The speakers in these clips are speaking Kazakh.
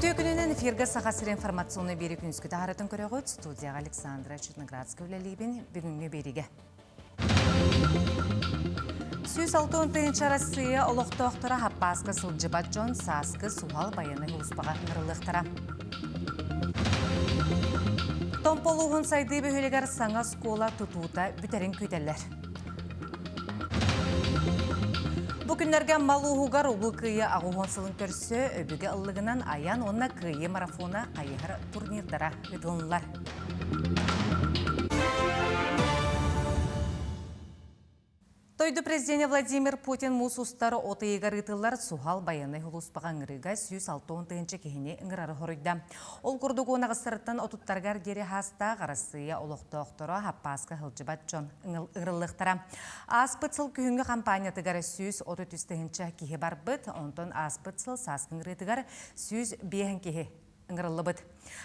Сөкінінен эфирге сағасыр информационный бері күнізгі тағаратын көріғыт студияға Александра Черноградская үлелейбін бүгінгі береге. Сүйіс 6-ынтығынша Россия олықтықтыра хаппасқы сылжыбат жон сасқы суғал баяны ұлыспаға ыңырлықтыра. Томполуғын сайды бөхелегер саңа скола тұтуыта бүтерін көйтелер. Бүгінлерге малуғығар ұлы күйі ағуғын сылын көрсі өбіге ұлығынан аян онына күйі марафона қайығыр турнирдара өтілінлар. Тойды президент Владимир Путин мұсустары отыйығар ұтылар суғал баяны ұлыспаған ғырыға 106-ынтығыншы кехіне ұңырары хорыйда. Ол күрдігі онағыстырыттан отыттарғар дері хаста ғарасыя олықты оқтыры хаппасқы ғылжыбат жон ұңырылықтара. Аспытсыл күйінгі компаниятығар 133-ыншы кехе бар бұд, онтын аспытсыл сасқын ғырытығар 105 кехе ұңырылы бұд.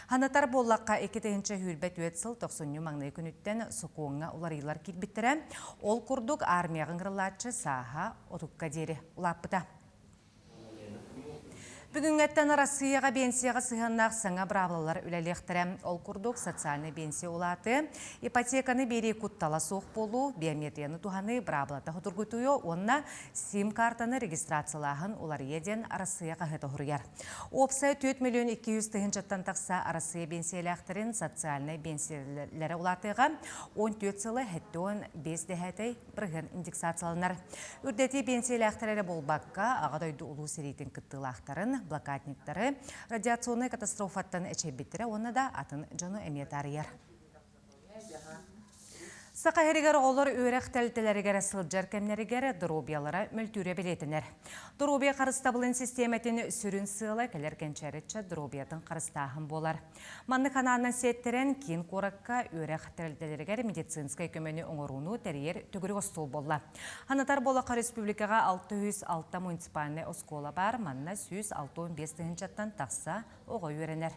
Ханатар боллаққа 2-тігінші хүрбет өтсіл 90 маңнай күніттен сұқуыңа оларылар келбеттірі. Ол күрдік армияғын ғырылатшы саға отыққа дері ұлаппыда. Бүгін әттен Россияға бенсияға сығыннақ саңа бравлылар үләлектірі. Ол күрдік социальный бенсия ұлаты, ипотеканы бері күттала соқ болу, биометрияны туғаны бравлата құтыргүтуyo, онына сим-картаны регистрациялағын олар еден Россияға ғыты ғырыяр. Опса 4.200.000 жаттан тақса Россия бенсияләқтірін социальный бенсиялері ұлатыға 14 сылы 5 дәхәтей бірген индексацияланар. Үрдеті бенсияләқтірері болбаққа ағадойды ұлу серейтін күттілақтарын блокадниктары радиационный катастрофаттан әчебеттірі, оны да атын жону әметарияр. Сақайырығар олар өрәқ тәлтелерігер сылджар кәмнерігер дұробиялары мүлтүре білетінер. Дұробия қарыстабылын системетін сүрін сылы кәлер кәнчәрітші дұробиятын қарыстағын болар. Манны қанағынан сеттерін кейін қораққа өрәқ тәлтелерігер медицинскай көмені оңыруыну тәрер түгірі остол болла. Ханатар Болақа Республикаға 606 муниципальный оскола бар, манна 165 жаттан тақса оғы өренер.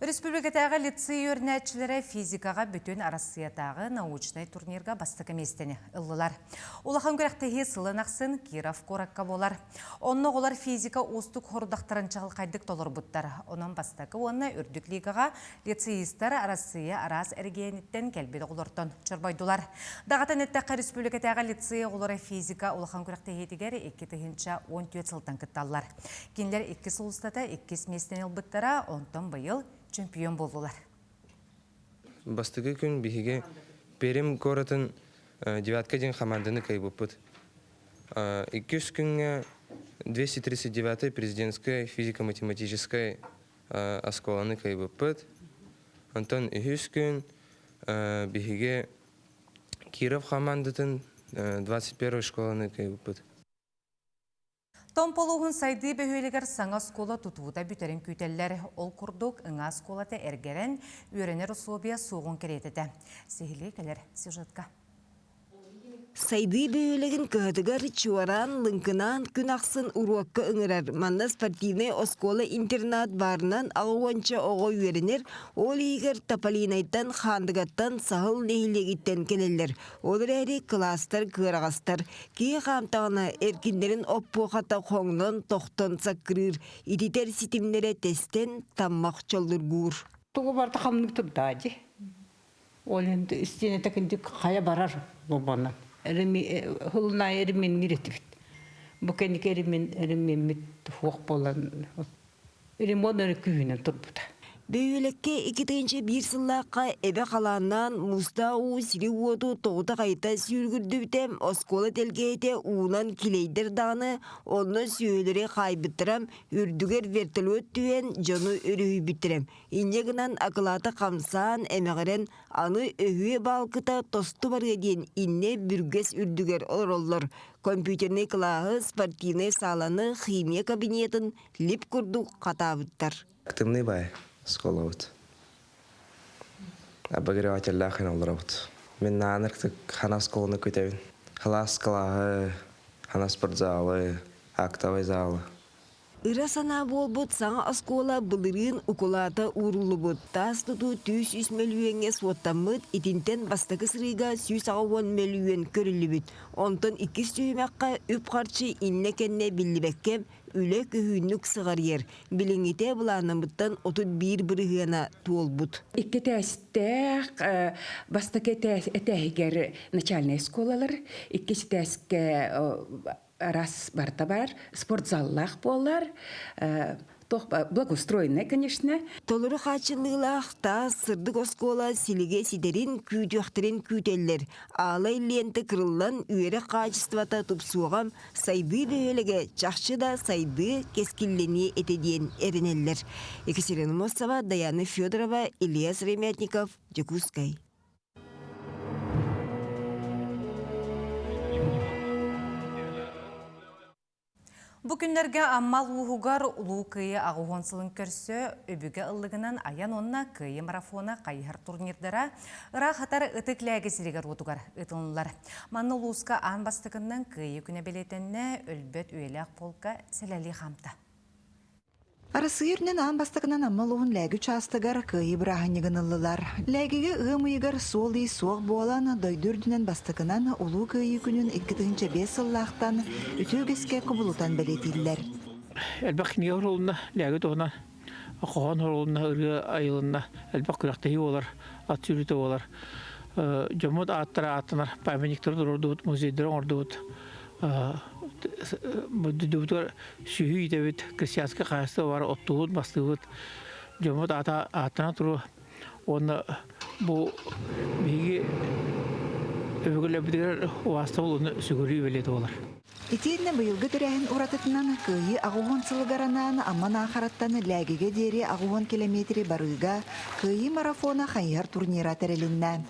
Республикатағы лицей өрнәтшілері физикаға бүтін Россиятағы научный турнирға басты кеместені ұлылар. Олақан көрәқтегі сылын ақсын Киров қораққа болар. Онны олар физика остық хордақтарын чағыл қайдық толыр бұттар. Онын бастықы онны үрдік лигаға лицеистер Россия арас әргенеттен кәлбеді олыртын чырбайдылар. Дағатын әттәқі республикатағы лицей олары физика олақан көрәқтегі дегері 2-14 сылтан күтталар. Кенлер 2 сұлыстата 2 местен ұлбыттара, онтын бұйыл чемпион болдылар. Бастығы күн бігіге перім көретін 9-ка ден команданы кай бұппыд. 200 күнге 239-й президентская физико-математическая осколаны кай бұппыд. Антон 200 күн бігіге Киров командатын 21-й школаны кай бұппыд. Томполуғын сайды бөхелігер саңа скола тұтуыда бүтерін күйтелер. Ол күрдік ұңа сколаты әргерен өренер ұсуобия соғын керетеді. Сехілі кәлер сюжетка. Сайды бөйлеген көхетігер чуаран лынкынан күн ақсын уруакка ыңырар. Манна спортивный оскола интернат барынан ағуанча оғы үйерінер, ол егер Тополинайттан хандығаттан сағыл нейілегіттен келелер. Олар әрі кластар кырағастар. Кей қамтағына әркіндерін оппоқата қоңнан тоқтан саққырыр. Ититер ситимлері тестен таммақ чолдыр ғур. Туғы барды қамның тұрдады. Ол енді істене тәкінде қая барар болбаннан. Хылына әрімен неретівет. Бұкәнік әрімен мет фоқ болан. Әрімон әрі күйінен тұрбыда. Бөйілекке 2-1 сыллаққа әбе қаланнан мұстау сирі оду тоғыта қайта сүйіргірді бітем оскола телгейте уынан келейдер даны оны сүйелері қайбыттырам үрдігер вертолет түйен жону өрі біттірем. Иннегінан ақылаты қамсан әмеғірен аны өйе балқыта тосты барға дейін инне бүргес үрдігер олар. Компьютерный клағы спортивный саланы химия кабинетін лип күрді қатабыттар. Активный бай. Сколовод. Обогреватель лахин олравод. Мен нанырктык хана сколны көтебин. Хлас калағы, хана спортзалы, актовый залы. Ыра сана болбут саңа оскола былырын укулата урулубут. Тас туту 200 миллионге суоттамыт, итинтен бастакы сырыга 110 миллион көрілібіт. Онтон 2 сүймәққа үп қарчы инне кенне білібәккем үле көһүннүк сыгарьер. Билиңите буланымыттан 31 бырыгына туолбут. Икки тәстәк бастаке тәһигер начальный школалар, иккisi тәске раз барта бар, спортзаллах болар, благоустроенный, конечно. Толыры хачылылах та сырдык оскола силиге сидерин күтүөхтерин күтеллер. Алай ленті кырыллан үйері качествата тупсуғам сайды бөөлеге чакчы да сайды кескиллене этедиен эринеллер. Екатерина Мосова, Даяна Федорова, Ильяс Ремятников, Якутскай. Бу күннерге аммал уһугар улуу кыйы агугонсылын көрсө өбүгө ыллыгынан аян онна кыйы марафона кайыхар турнирдара ыра хатар ытыклээге сиригер утугар ытылынылар. Манны улууска ан бастыгынан кыйы күнө белетенне өлбөт үйелек полка селели хамта. Арасыйырнен аан бастакынан аммалуғын ләгі частыгар кыйы бұрағынығынылылар. Ләгіге ығымыйгар сол үй соқ болан дойдүрдінен бастакынан улу кыйы күнін 2-5 сыллақтан үтігіске құбылутан бәлетілдер. Әлбәқ не оролына ләгі тоғынан қоған оролына ұрғы айылына әлбәқ күрақтайы олар, ат сүріті олар. Жомуд аттара аттанар, памятниктер ордуыт, музейдер ордуыт. Бұддығыдар сүйі етебет, крестьянский қайысты бар, оттуғыт, бастығыт. Жомуд аттана тұру, оны бұл бейге өвігілі уасты ол оны сүгірі беледі олар. Итиінне бұйылғы түрәйін ұратытынан кыйы ағуғын сылғаранан аман ақараттан ләгіге дері ағуғын километри барыға кыйы марафона қайыр турнира тәрелінна.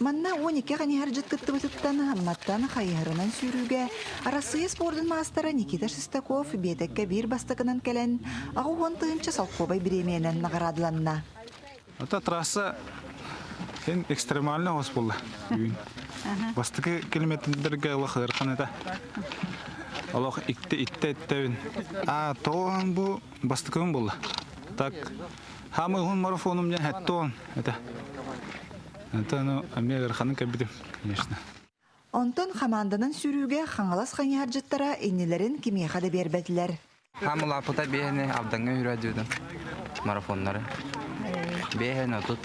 Манна 12 қанияр жыткытты бұтыттан амматтан қайырынан сүйрүүге арасыйы спордың мастары Никита Шестаков бетекке бір бастықынан кәлін ағуғын тыынча салқобай біременен нағарадыланна. Это трасса экстремальная у вас была. Бастыкы километрдерге лахырхан это. Аллах итте. А тоон бу бастыкын болды. Так хамы гун марафоном мне хаттон это. Это ну амегерханын кабидим, конечно. Онтон команданын сүрүүгө хаңалас қанияр жыттара иннелерин кимияха да бербетилер. Хамыла пута бехне абданга үйрәдүдүм марафоннары. Бехне тут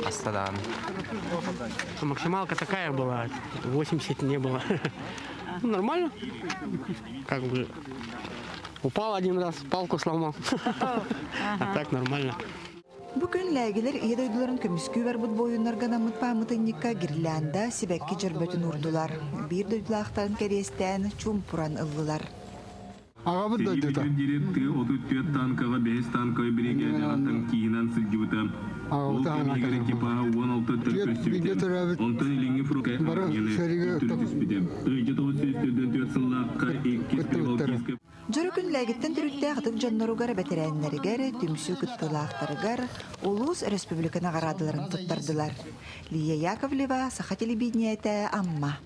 астадан. Максималка такая была, 80 не было. Нормально. Как бы упал один раз, палку сломал. А так нормально. Бүгін ләгелер едойдыларын көміскүй бар бұд бойынларған амытпа-амытынникка гирлянда себекки жырбөтін урдулар. Bir дойдылақтарын кәрестен чумпуран ыллылар. Ага, вот дойдыта. танкаға 5 танкой бригада аттан кейінен сылжыбыта. Ол кемегер экипа 16 төркөсүбүтем. Онтон илинги фрука Жөрүкүн ләгеттен түрүттә гытык жаннаругар бәтерәннәргәр түмсү кыттылактарыгар Улус республиканы гарадыларын туттардылар. Лия Яковлева, Саха телевидениете, Амма.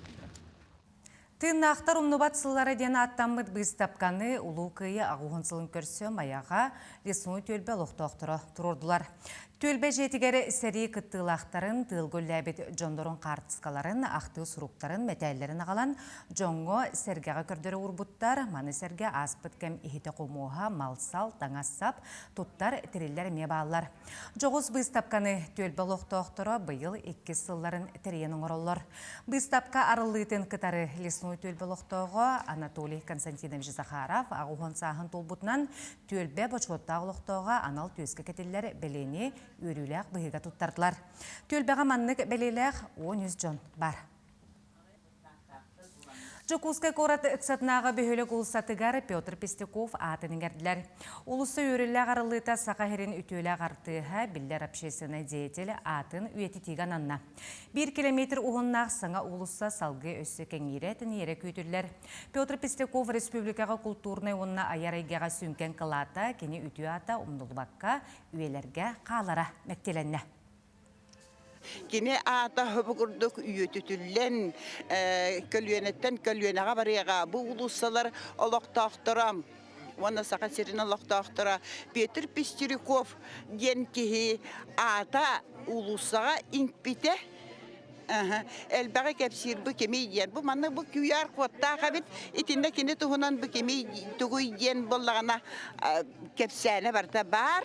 Тыыннаақтар умнубатсылары ден аттамыд быстапканы улуу кыйы агуғынсылын көрсө маяға лесуны төлбе лоқтоқтыры тұрордылар. Төлбе жетігері сәрі кыттылақтарын, тылгөлләбет жондорын қартыскаларын, ақты сұруқтарын, мәтәллерін ағалан, жоңго сәргеға көрдері урбуттар, маны сәрге аспыт кәм ихите қомуға, малсал, таңассап, туттар, тірелер мебалар. Жоғыз быстапканы төлбе лоқтоқтыры бұйыл 2 сылларын тіреенің ороллар. Быстапка арылытын кытары лесуны төлбе лоқтоғы Анатолий Константинович Захаров ағуған сағын толбутынан төлбе бочуотта лоқтоға анал төскі кетелер белені өріләқ бұйыға тұттардылар. Төлбеға маннық белеләқ 10 жон бар. Жокускай корат ықсатнаға бөхілік ұлсатығар Петр Пестеков атының әрділер. Улысы өріләқ арылыта сақахерін үтөләқ артыға білдер общественный деятелі атын үйеті тиған анна. 1 километр ұғыннақ саңа улыса салғы өсі кәңеретін ере көйтілер. Петр Пестеков республикаға культурный онына аярайгаға сүнкен қылата, кені үтü ата ұмдылбаққа үйелерге қалара мәктеленне. Kine ata höbürdük üyetütüllen kölüyenetten kölüyenağa barıyağa bu ulussalar olaqtaqtıram. Ona sağa serin olaqtaqtıra. Petr Pestirikov den ki ata ulussağa inkpite Elbağ kepsir bu kemi yer. Bu manna bu QR kodta kabit itinde kini tuhunan bu kemi tuğu yen bollağına kepsene barda bar.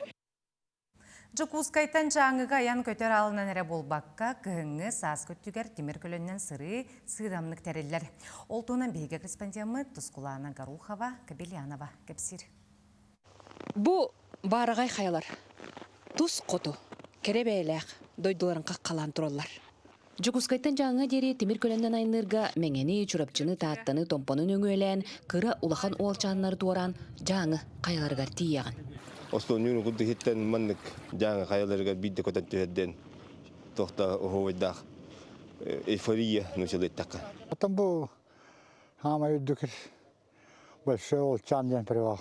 Жокускайтан жаңыға аян көтер алынан әрі болбаққа күйіңі саз көттігер темір көлінен сыры сыдамнық тәрелер. Ол туынан бейге корреспондиямы Тускулана Гарухова, Кабелянова, Кепсир. Бұ барағай қайлар. Тус қоту, керебейләқ, дойдыларын қаққалан тұролар. Жокускайтан жаңыға дері темір көлінен айнырға мәңені, чурапчыны, тааттаны, томпанын өңелен, кыра улахан олчанлар туаран жаңы қайларғар тияған. Остонюн гудды хиттен маннык жаңа каяларга бидде көтөн төдден тохта охойдах эйфория нучелеттака. Потом был хама юдукер большой олчан ден привал.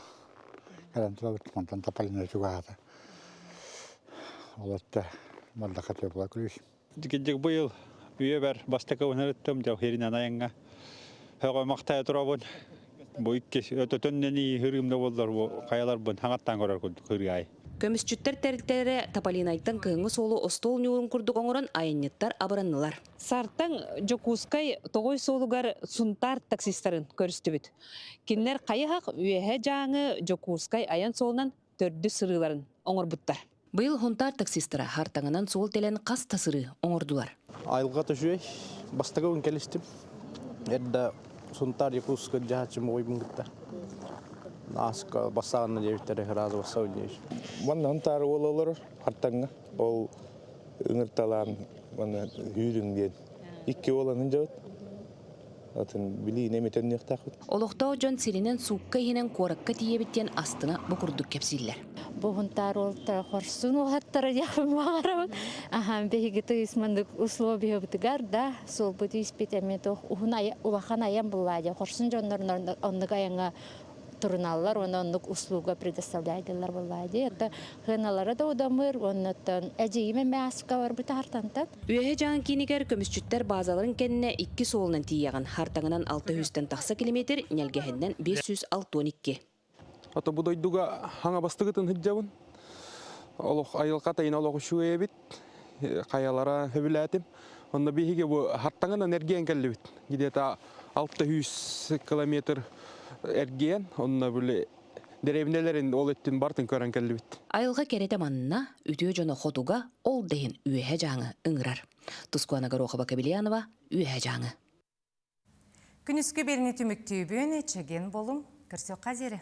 Когда туда вот монтан топали на чугата. Вот малдака тепла ключ. Дикежек быйыл үйебер бастака өнөрөттөм жау херинан аянга. Хага мактай турабын. Бу икки өтөтөннени хырымда болдор бу каялар бун хаңаттан көрөр кыргай. Көмүсчүттер тәрилтері Тапалинайттан кыңы солу остол нюрун курдук оңорон айыннеттар абыраннылар. Сартан Жокускай тогой солугар сунтар таксистерин көрістібіт. Кинлер қайыхақ үйәхе жаңы Жокускай аян солынан төрді сырыларын оңорбуттар. Быйыл хунтар таксистера хартаңынан сол телен қас тасыры оңордулар. Айылга төшөй бастага өн келистим. Эдда сунтар Якутска жаачым ойбун гытта. Аска басааны жебиттери разы басау дейш. Маннан тары олалар хартаңа ол ыңырталан мана үйрүң ден. Икки оланын жабыт. Атын билин эметен нехтахыт. Олохто жон сиринен сукка хинен коракка тиебиттен астына букурдук кепсиллер. Бухунтар олтар хорсун олаттар яхым багарабын. Ахам бегите исмандык условия бутгар да сол бути испитемето ухунай улахан аян буллади. Хорсун жоннорнор ондыга янга турналар оннук услуга предоставляйдылар буллади. Это хыналары да удамыр оннотон эжиме маска бар бутартантат. Үйе жаң кинигер көмүсчүттер базаларын кенне 2 солунан тияган хартаңынан 600-тен такса километр, нелгехенден 562. Ата будойдуга хаңа бастыгытын хыджабын. Олох айылка тайын олох шуебит, каялара хөбүләтим. Онда бихиге бу хартаңан энергиян келлибит. Где-то 600 километр эрген, онна бүле деревнелерин ол еттин бартын көрөн келлибит. Айылга керете манна үтө жона хотуга ол дейин үйе жаңы ыңырар. Тускулана Гарухова, Кабелянова, үйе жаңы. Күнүскү берини түмүктүүбүн чеген болуң, кырсык казери.